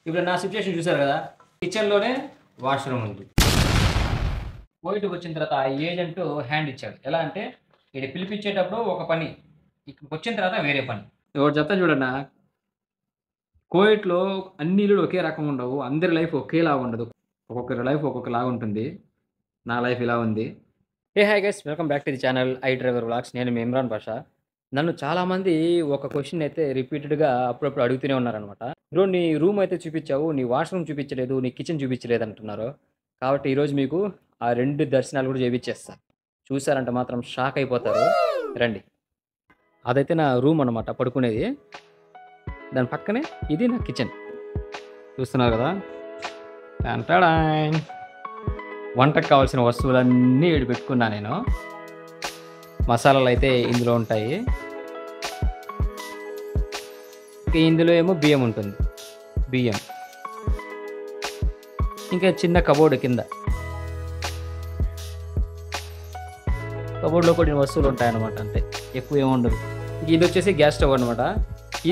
ఇప్పుడు నా సిట్యుయేషన్ చూసారు కదా, కిచెన్‌లోనే వాష్‌రూమ్ ఉంది. కోవిడ్‌కి వచ్చిన తర్వాత ఆ ఏజెంట్ హ్యాండ్ ఇచ్చాడు. ఎలా అంటే ఈడ పిలిపించేటప్పుడు ఒక పని, ఇక్కడికొచ్చిన తర్వాత వేరే పని. ఒకటి చెప్తా చూడన్నా, కోవిడ్‌లో అన్ని ఇల్లులు ఒకే రకంగా ఉండవు. అందరి లైఫ్ ఒకేలాగా ఉండదు. ఒక్కొక్కరి లైఫ్ ఒక్కొక్కలాగా ఉంటుంది. నా లైఫ్ ఇలా ఉంది. Hi guys, welcome back to the channel I driver vlogs. నేను మీ ఇమ్రాన్ పాషా. నన్ను చాలామంది ఒక క్వెషన్ అయితే రిపీటెడ్‌గా అప్పుడప్పుడు అడుగుతూనే ఉన్నారనమాట. బ్రో, నీ రూమ్ అయితే చూపించావు, నీ వాష్‌రూమ్ చూపించలేదు, నీ కిచెన్ చూపించలేదు అంటున్నారు. కాబట్టి ఈరోజు మీకు ఆ 2 దర్శనాలు కూడా చేపిచ్చేస్తా. చూసారంటే మాత్రం షాక్ అయిపోతారు. రండి. అదైతే నా రూమ్ అనమాట, పడుకునేది. దాని పక్కనే ఇది నా కిచెన్. చూస్తున్నారు కదా. టంటడాయ్! వంటకు కావాల్సిన వస్తువులన్నీ ఈడ పెట్టుకున్నా నేను. మసాలాలు అయితే ఇందులో ఉంటాయి. ఇంకా ఇందులో ఏమో బియ్యం ఉంటుంది. బియ్యం. ఇంకా చిన్న కబోర్డ్ కింద. కబోర్డ్‌లో కొన్ని వస్తువులు ఉంటాయన్నమాట అంతే. ఎక్కువ ఏమి ఉండదు. ఇది వచ్చేసి గ్యాస్ స్టవ్ అనమాట.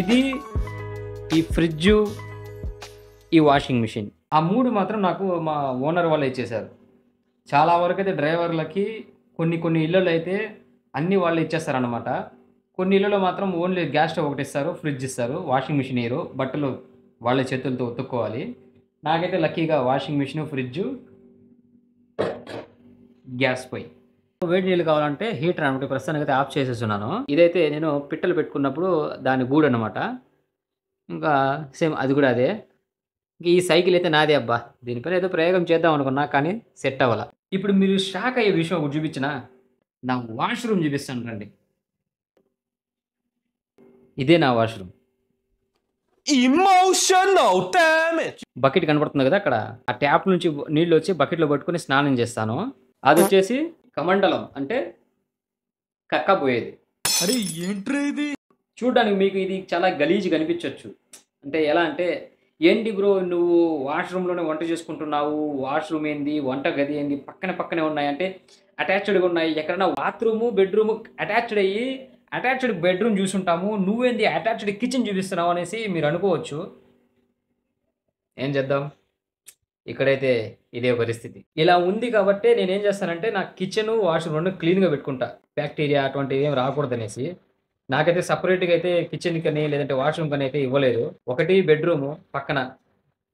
ఇది ఈ ఫ్రిడ్జు, ఈ వాషింగ్ మిషన్. ఆ 3 మాత్రం నాకు మా ఓనర్ వాళ్ళే ఇచ్చేశారు. చాలా వరకైతే డ్రైవర్లకి కొన్ని ఇళ్ళలో అయితే అన్నీ వాళ్ళే ఇచ్చేస్తారనమాట. కొన్ని ఇళ్ళలో మాత్రం ఓన్లీ గ్యాస్ స్టవ్ ఒకటి ఇస్తారు, ఫ్రిడ్జ్ ఇస్తారు, వాషింగ్ మిషన్ ఇయ్యరు. బట్టలు వాళ్ళే చేతులతో ఉతుక్కోవాలి. నాకైతే లక్కీగా వాషింగ్ మిషను, ఫ్రిడ్జు, గ్యాస్ పొయ్యి. వేడి నీళ్ళు కావాలంటే హీటర్ అనమాట. ప్రస్తుతానికైతే ఆఫ్ చేసేస్తున్నాను. ఇదైతే నేను పిట్టలు పెట్టుకున్నప్పుడు దాని గూడు అనమాట. ఇంకా సేమ్ అది కూడా అదే. ఈ సైకిల్ అయితే నాదే అబ్బా. దీనిపైన ఏదో ప్రయోగం చేద్దాం అనుకున్నా, కానీ సెట్ అవ్వల. ఇప్పుడు మీరు షాక్ అయ్యే విషయం ఒకటి చూపించినా, నా వాష్‌రూమ్ చూపిస్తాను రండి. ఇదే నా వాష్‌రూమ్. Emotional damage. బకెట్ కనపడుతుంది కదా అక్కడ. ఆ ట్యాప్ నుంచి నీళ్ళు వచ్చి బకెట్‌లో పట్టుకొని స్నానం చేస్తాను. అదొచ్చేసి కమండలం, అంటే కక్క పోయేది. అరే ఏంట్రా ఇది? చూడ్డానికి మీకు ఇది చాలా గలీజ్‌గా కనిపించొచ్చు. అంటే ఎలా అంటే, ఏంటి బ్రో నువ్వు వాష్‌రూమ్‌లోనే వంట చేసుకుంటున్నావు, వాష్‌రూమ్ ఏంది, వంట గది ఏంది, పక్కనే ఉన్నాయి అంటే అటాచ్డ్‌గా ఉన్నాయి. ఎక్కడైనా బాత్రూము, బెడ్‌రూము అటాచ్డ్ అయ్యి అటాచ్డ్ బెడ్‌రూమ్ చూసుంటాము. నువ్వేంది అటాచ్డ్ కిచెన్ చూపిస్తున్నావు అనేసి మీరు అనుకోవచ్చు. ఏం చేద్దాం? ఇక్కడైతే ఇదే పరిస్థితి. ఇలా ఉంది కాబట్టే నేనేం చేస్తానంటే, నా కిచెను, వాష్‌రూమ్ 2 క్లీన్‌గా పెట్టుకుంటా. బ్యాక్టీరియా అటువంటివి ఏమి రాకూడదనేసి. నాకైతే సెపరేట్‌గా అయితే కిచెన్‌కని లేదంటే వాష్‌రూమ్‌కని అయితే ఇవ్వలేదు. ఒకటి బెడ్‌రూము పక్కన.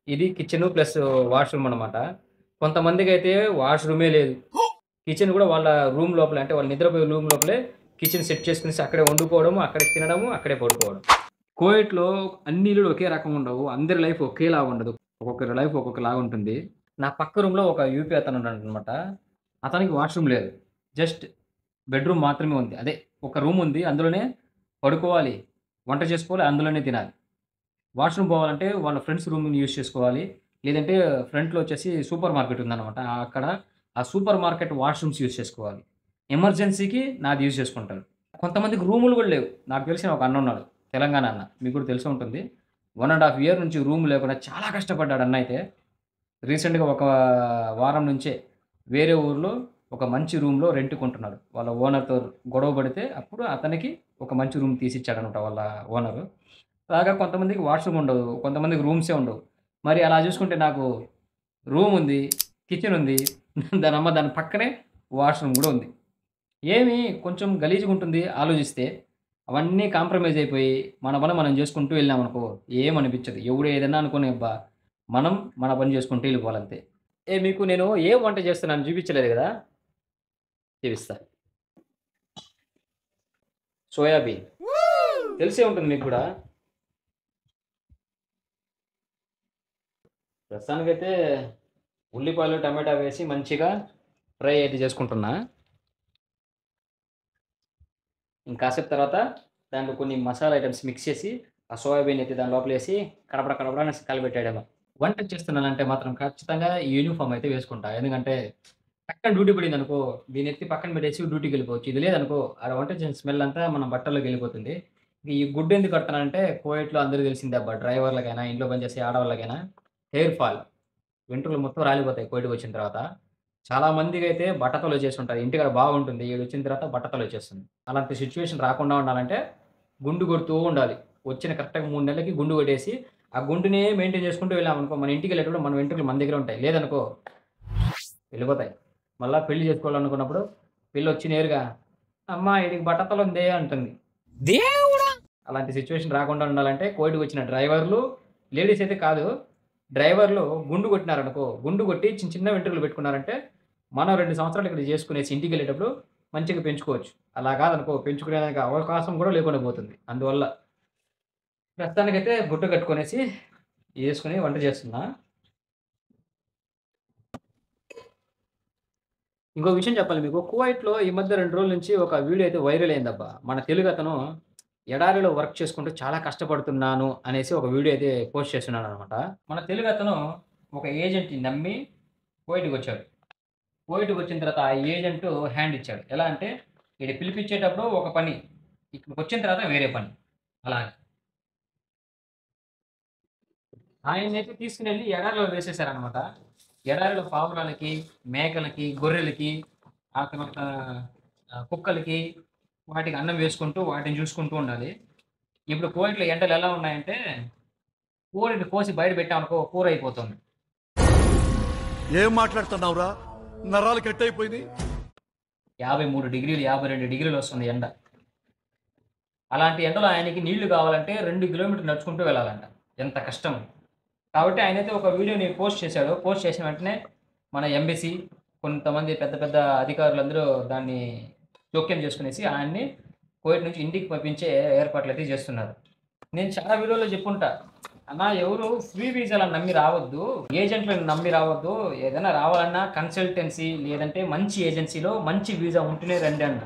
ఇది కిచెను ప్లస్ వాష్‌రూమ్ అనమాట. కొంతమందికైతే వాష్‌రూమే లేదు. కిచెన్ కూడా వాళ్ళ రూమ్ లోపలే, అంటే వాళ్ళు నిద్రపోయే రూమ్ లోపలే కిచెన్ సెట్ చేసుకునేసి అక్కడే వండుకోవడము, అక్కడే తినడము, అక్కడే పడుకోవడం. కువైట్‌లో అన్ని ఇల్లులు ఒకే రకంగా ఉండవు. అందరి లైఫ్ ఒకేలాగా ఉండదు. ఒక్కొక్కరి లైఫ్ ఒక్కొక్కలాగా ఉంటుంది. నా పక్క రూమ్‌లో ఒక యూపీ అతను ఉన్నాడనమాట. అతనికి వాష్‌రూమ్ లేదు. జస్ట్ బెడ్‌రూమ్ మాత్రమే ఉంది. అదే ఒక రూమ్ ఉంది. అందులోనే పడుకోవాలి, వంట చేసుకోవాలి, అందులోనే తినాలి. వాష్‌రూమ్ పోవాలంటే వాళ్ళ ఫ్రెండ్స్ రూమ్‌ని యూజ్ చేసుకోవాలి. లేదంటే ఫ్రంట్‌లో వచ్చేసి సూపర్ మార్కెట్ ఉందనమాట. అక్కడ ఆ సూపర్ మార్కెట్ వాష్‌రూమ్స్ యూజ్ చేసుకోవాలి. ఎమర్జెన్సీకి నాది యూజ్ చేసుకుంటారు. కొంతమందికి రూములు కూడా లేవు. నాకు తెలిసిన ఒక అన్న ఉన్నాడు. తెలంగాణ అన్న. మీకు కూడా తెలిసే ఉంటుంది. 1 ½ ఇయర్ నుంచి రూమ్ లేకుండా చాలా కష్టపడ్డాడు అన్న అయితే. రీసెంట్‌గా ఒక వారం నుంచే వేరే ఊర్లో ఒక మంచి రూమ్‌లో రెంట్‌కుంటున్నాడు. వాళ్ళ ఓనర్‌తో గొడవ పడితే అప్పుడు అతనికి ఒక మంచి రూమ్ తీసిచ్చాడనమాట వాళ్ళ ఓనరు. అలాగా కొంతమందికి వాష్‌రూమ్ ఉండదు. కొంతమందికి రూమ్సే ఉండవు. మరి అలా చూసుకుంటే నాకు రూమ్ ఉంది, కిచెన్ ఉంది. దాని పక్కనే వాష్‌రూమ్ గూడా ఉంది. ఏమి కొంచెం గలీజ్‌గా ఉంటుంది ఆలోచిస్తే. అవన్నీ కాంప్రమైజ్ అయిపోయి మన పని మనం చేసుకుంటూ వెళ్ళామనుకో ఏమనిపించదు. ఎవడు ఏదన్నా అనుకోని అబ్బా! మనం మన పని చేసుకుంటూ వెళ్ళిపోవాలంతే. మీకు నేను ఏం వంట చేస్తున్నానో చూపించలేదు గదా! చూపిస్తా. సోయాబీన్. తెలిసే ఉంటుంది మీకు గూడా. ప్రస్తుతానికైతే ఉల్లిపాయలు, టమాటా వేసి మంచిగా ఫ్రై అయితే చేసుకుంటున్నా. ఇంకాసేపు తర్వాత దాంట్లో కొన్ని మసాలా ఐటెమ్స్ మిక్స్ చేసి, ఆ సోయాబీన్ అయితే దాని లోపలేసి కడపడ అనేసి కలబెట్టేయడమే. వంట చేస్తున్నానంటే మాత్రం ఖచ్చితంగా ఈ యూనిఫార్మ్ అయితే వేసుకుంటా. ఎందుకంటే పక్కన డ్యూటీ పడిందనుకో, దీన్ని ఎత్తి పక్కన పెట్టేసి డ్యూటీకెళ్ళిపోవచ్చు. ఇది లేదనుకో, ఆడ వంట చేసిన స్మెల్ అంతా మన బట్టల్లోకెళ్ళిపోతుంది. ఈ గుడ్డు ఎందుకు కడతానంటే, కువైట్‌లో అందరికి తెలిసిందే అబ్బా! డ్రైవర్లకైనా, ఇంట్లో పనిచేసే ఆడవాళ్ళకైనా హెయిర్ ఫాల్. వెంట్రుకలు మొత్తం రాలిపోతాయి కువైట్‌కొచ్చిన తర్వాత. చాలా మందికైతే బట్టతల చేసుంటారు. ఇంటికాడ బాగుంటుంది. ఈడొచ్చిన తర్వాత బట్టతల వచ్చేస్తుంది. అలాంటి సిట్యుయేషన్ రాకుండా ఉండాలంటే గుండు కొడుతూ ఉండాలి. వచ్చిన కరెక్ట్‌గా 3 నెలలకి గుండు కొట్టేసి, ఆ గుండునే మెయింటైన్ చేసుకుంటూ వెళ్ళామనుకో, మన ఇంటికి వెళ్ళేటప్పుడు మన వెంట్రుకలు మన దగ్గర ఉంటాయి. లేదనుకో వెళ్ళిపోతాయి. మళ్ళా పెళ్లి చేసుకోవాలనుకున్నప్పుడు పెళ్ళొచ్చి నేరుగా "అమ్మా ఈడికి బట్టతలుందే" అంటుంది. అలాంటి సిట్యుయేషన్ రాకుండా ఉండాలంటే కోవిడ్‌కొచ్చిన డ్రైవర్లు, లేడీస్ అయితే కాదు. డ్రైవర్లు గుండు కొట్టినారనుకో, గుండు కొట్టి చిన్న చిన్న వెంట్రుకలు పెట్టుకున్నారంటే, మనం 2 సంవత్సరాలు ఇక్కడ చేసుకునేసి ఇంటికెళ్ళేటప్పుడు మంచిగా పెంచుకోవచ్చు. అలా కాదనుకో పెంచుకునేదానికి అవకాశం కూడా లేకుండా పోతుంది. అందువల్ల ప్రస్తుతానికైతే గుడ్డ కట్టుకొనేసి యేసుకొని వంట చేస్తున్నా. ఇంకో విషయం చెప్పాలి మీకు. కువైట్‌లో ఈ మధ్య 2 రోజుల నుంచి ఒక వీడియో అయితే వైరల్ అయిందబ్బా! మన తెలుగతను ఎడారిలో వర్క్ చేసుకుంటూ చాలా కష్టపడుతున్నాను అనేసి ఒక వీడియో అయితే పోస్ట్ చేస్తున్నాడనమాట. మన తెలుగతను ఒక ఏజెంట్‌ని నమ్మి కువైట్‌కొచ్చాడు. కువైట్‌కొచ్చిన తర్వాత ఆ ఏజెంట్ హ్యాండ్ ఇచ్చాడు. ఎలా అంటే ఈడ పిలిపిచ్చేటప్పుడు ఒక పని, ఇక్కడికొచ్చిన తర్వాత వేరే పని. అలాగా. ఆయన్నైతే తీసుకొనెళ్ళి ఎడారిలో వేసేసారనమాట. ఎడారిలో పావురాలకి, మేకలకి, గొర్రెలకి, ఆ తర్వాత కుక్కలకి వాటికి అన్నం వేసుకుంటూ, వాటిని చూసుకుంటూ ఉండాలి. ఇప్పుడు కువైట్‌లో ఎండలు ఎలా ఉన్నాయంటే, కోడిని కోసి బయట పెట్టామనుకో కూర అయిపోతుంది. ఏం మాట్లాడుతున్నావురా? నరాలు కట్ అయిపోయింది. 53 డిగ్రీలు, 52 డిగ్రీలు వస్తుంది ఎండ. అలాంటి ఎండలో ఆయనకి నీళ్లు కావాలంటే 2 కిలోమీటర్లు నడుచుకుంటూ వెళ్ళాలంట. ఎంత కష్టం. కాబట్టి ఆయనైతే ఒక వీడియోని పోస్ట్ చేశాడు. పోస్ట్ చేసిన వెంటనే మన ఎంబసీ, కొంతమంది పెద్ద పెద్ద అధికారులందరూ దాన్ని జోక్యం చేసుకునేసి ఆయన్ని కువైట్ నుంచి ఇంటికి పంపించే ఏర్పాట్లయితే చేస్తున్నారు. నేను చాలా వీడియోలో చెప్పుంటా. అన్నా ఎవరు ఫ్రీ వీసాలను నమ్మి రావద్దు. ఏజెంట్లను నమ్మి రావద్దు. ఏదైనా రావాలన్నా కన్సల్టెన్సీ లేదంటే మంచి ఏజెన్సీలో మంచి వీసా ఉంటేనే రండి అన్న.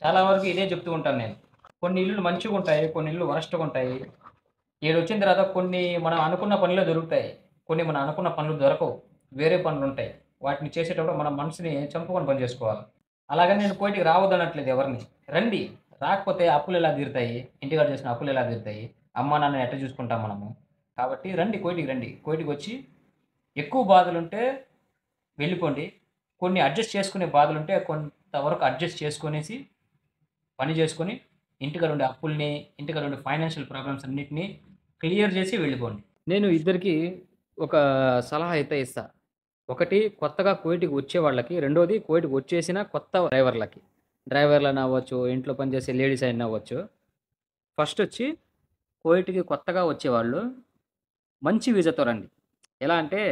చాలా వరకు ఇదే చెప్తూ ఉంటాను నేను. కొన్ని ఇల్లులు మంచిగుంటాయి. కొన్ని ఇల్లులు వరస్ట్‌గుంటాయి. ఈడొచ్చిన తర్వాత కొన్ని మనం అనుకున్న పనులే దొరుకుతాయి. కొన్ని మనం అనుకున్న పనులు దొరకవు. వేరే పనులుంటాయి. వాటిని చేసేటప్పుడు మన మనసుని చంపుకొని పని చేసుకోవాలి. అలాగని నేను కువైట్‌కి రావద్దనట్లేదు ఎవరిని. రండి. రాకపోతే అప్పులెలా తీరుతాయి? ఇంటికాడ చేసిన అప్పులెలా తీరుతాయి? అమ్మా, నాన్నని ఎట్లా చూసుకుంటాం మనము? కాబట్టి రండి, కువైట్‌కి రండి. కువైట్‌కొచ్చి ఎక్కువ బాధలుంటే వెళ్ళిపోండి. కొన్ని అడ్జస్ట్ చేసుకునే బాధలుంటే కొంతవరకు అడ్జస్ట్ చేసుకొనేసి పని చేసుకొని ఇంటికాడుండే అప్పుల్ని, ఇంటికాడుండే ఫైనాన్షియల్ ప్రాబ్లమ్స్ అన్నిటిని క్లియర్ చేసి వెళ్ళిపోండి. నేను ఇద్దరికీ ఒక సలహా అయితే ఇస్తా. ఒకటి కొత్తగా కువైట్‌కి వచ్చే వాళ్ళకి, రెండోది కువైట్‌కి వచ్చేసిన కొత్త డ్రైవర్లకి. డ్రైవర్‌లైనా అవ్వచ్చు, ఇంట్లో పనిచేసే లేడీస్ అయినా అవ్వచ్చు. ఫస్టొచ్చి కువైట్‌కి కొత్తగా వచ్చేవాళ్ళు మంచి వీసాతో రండి. ఎలా అంటే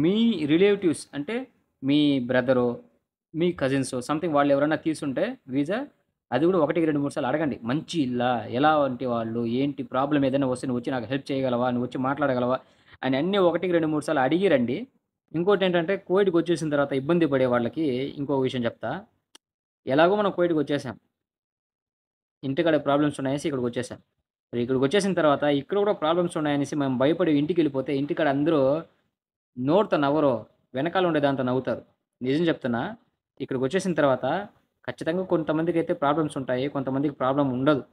మీ రిలేటివ్స్ అంటే మీ బ్రదరో, మీ కజిన్సో సంథింగ్ వాళ్ళెవరైనా తీసుంటే వీసా అది కూడా 1, 2, 3 సార్లు అడగండి. మంచి ఇల్లా? ఎలాంటి వాళ్ళు? ఏంటి ప్రాబ్లమ్ ఏదైనా వస్తే నువ్వొచ్చి నాకు హెల్ప్ చేయగలవా? నువ్వొచ్చి మాట్లాడగలవా? అని అన్నీ 1, 2, 3 సార్లు అడిగి రండి. ఇంకోటేంటంటే కువైట్‌కొచ్చేసిన తర్వాత ఇబ్బంది పడే వాళ్ళకి ఇంకో విషయం చెప్తా. ఎలాగో మనం కువైట్‌కొచ్చేసాం. ఇంటికాడ ప్రాబ్లమ్స్ ఉన్నాయనేసి ఇక్కడికొచ్చేసాం. మరి ఇక్కడికొచ్చేసిన తర్వాత ఇక్కడ కూడా ప్రాబ్లమ్స్ ఉన్నాయనేసి మనం భయపడి ఇంటికెళ్ళిపోతే ఇంటికాడ అందరూ నోటితో నవ్వరు. వెనకాల ఉండే దాంతో నవ్వుతారు. నిజం చెప్తున్నా. ఇక్కడికొచ్చేసిన తర్వాత ఖచ్చితంగా కొంతమందికైతే ప్రాబ్లమ్స్ ఉంటాయి. కొంతమందికి ప్రాబ్లమ్ ఉండదు.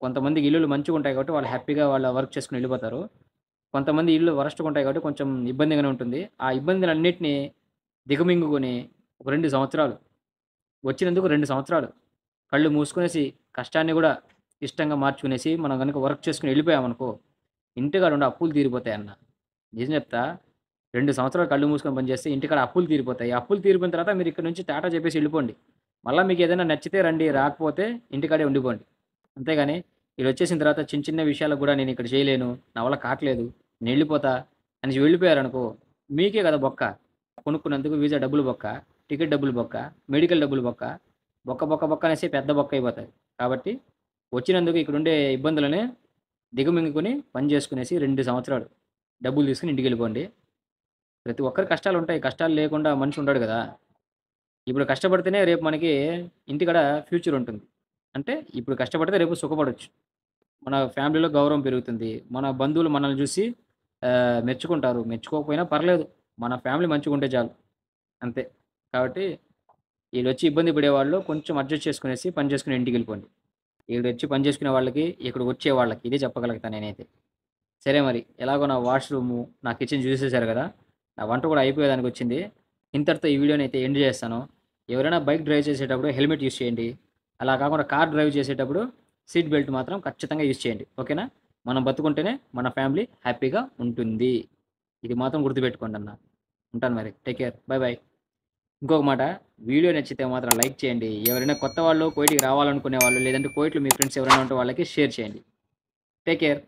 కొంతమందికి ఇల్లులు మంచిగుంటాయి కాబట్టి వాళ్ళు హ్యాపీగా వాళ్ళ వర్క్ చేసుకొని వెళ్ళిపోతారు. కొంతమంది ఇల్లు వరస్ట్‌గా ఉంటాయి కాబట్టి కొంచెం ఇబ్బందిగానే ఉంటుంది. ఆ ఇబ్బందులన్నిటిని దిగమింగుకొని ఒక 2 సంవత్సరాలు వచ్చినందుకు 2 సంవత్సరాలు కళ్ళు మూసుకునేసి కష్టాన్ని గూడా ఇష్టంగా మార్చుకునేసి మనం గనుక వర్క్ చేసుకొని వెళ్ళిపోయామనుకో, ఇంటికాడ ఉండే అప్పులు తీరిపోతాయన్న. నిజం చెప్తా. 2 సంవత్సరాలు కళ్ళు మూసుకొని పని చేస్తే ఇంటికాడ అప్పులు తీరిపోతాయి. అప్పులు తీరిపోయిన తర్వాత మీరు ఇక్కడి నుంచి టాటా చెప్పేసి వెళ్ళిపోండి. మళ్ళా మీకేదైనా నచ్చితే రండి. రాకపోతే ఇంటికాడే ఉండిపోండి. అంతేగాని ఈడొచ్చేసిన తర్వాత చిన్న చిన్న విషయాలకు గూడా నేనిక్కడ చేయలేను. నా వల్ల కాట్లేదు. నేనెళ్ళిపోతా అనేసి వెళ్ళిపోయారనుకో, మీకే కదా బొక్క. కొనుక్కున్నందుకు వీసా డబ్బులు బొక్క, టికెట్ డబ్బులు బొక్క, మెడికల్ డబ్బులు బొక్క. బొక్క, బొక్క, బొక్క అనేసి పెద్ద బొక్క అయిపోతది. కాబట్టి వచ్చినందుకు ఇక్కడుండే ఇబ్బందులని దిగమింగుకొని పని చేసుకునేసి 2 సంవత్సరాలు డబ్బులు తీసుకొని ఇంటికెళ్ళిపోండి. ప్రతి ఒక్కరికి కష్టాలుంటాయి. కష్టాలు లేకుండా మనిషి ఉండడు గదా! ఇప్పుడు కష్టపడితేనే రేపు మనకి ఇంటికాడ ఫ్యూచర్ ఉంటుంది. అంటే ఇప్పుడు కష్టపడితే రేపు సుఖపడొచ్చు. మన ఫ్యామిలీలో గౌరవం పెరుగుతుంది. మన బంధువులు మనల్ని చూసి మెచ్చుకుంటారు. మెచ్చుకోకపోయినా పర్లేదు. మన ఫ్యామిలీ మంచిగుంటే చాలు. అంతే. కాబట్టి ఈడొచ్చి ఇబ్బంది పడేవాళ్ళు కొంచెం అడ్జస్ట్ చేసుకునేసి పని చేసుకొని ఇంటికెళ్ళిపోండి. ఈడొచ్చి పని చేసుకునే వాళ్ళకి, ఇక్కడికొచ్చే వాళ్ళకి ఇదే చెప్పగలుగుతా నేనైతే. సరే మరి ఎలాగో నా వాష్‌రూము, నా కిచెన్ చూసేసారు గదా! నా వంట కూడా అయిపోయేదానికొచ్చింది. ఇంతటితో ఈ వీడియోనైతే ఎండ్ చేస్తాను. ఎవరైనా బైక్ డ్రైవ్ చేసేటప్పుడు హెల్మెట్ యూజ్ చేయండి. అలా కాకుండా కార్ డ్రైవ్ చేసేటప్పుడు సీట్ బెల్ట్ మాత్రం ఖచ్చితంగా యూజ్ చేయండి. ఓకేనా? మనం బతుకుంటేనే మన ఫ్యామిలీ హ్యాపీగా ఉంటుంది. ఇది మాత్రం గుర్తుపెట్టుకోండి అన్న. ఉంటాను మరి. Take care. By by. ఇంకొక మాట, వీడియో నచ్చితే మాత్రం లైక్ చేయండి. ఎవరైనా కొత్త వాళ్ళు కువైట్‌కి రావాలనుకునే వాళ్ళు లేదంటే కువైట్‌లో మీ ఫ్రెండ్స్ ఎవరైనా ఉంటే వాళ్ళకి షేర్ చేయండి. Take care.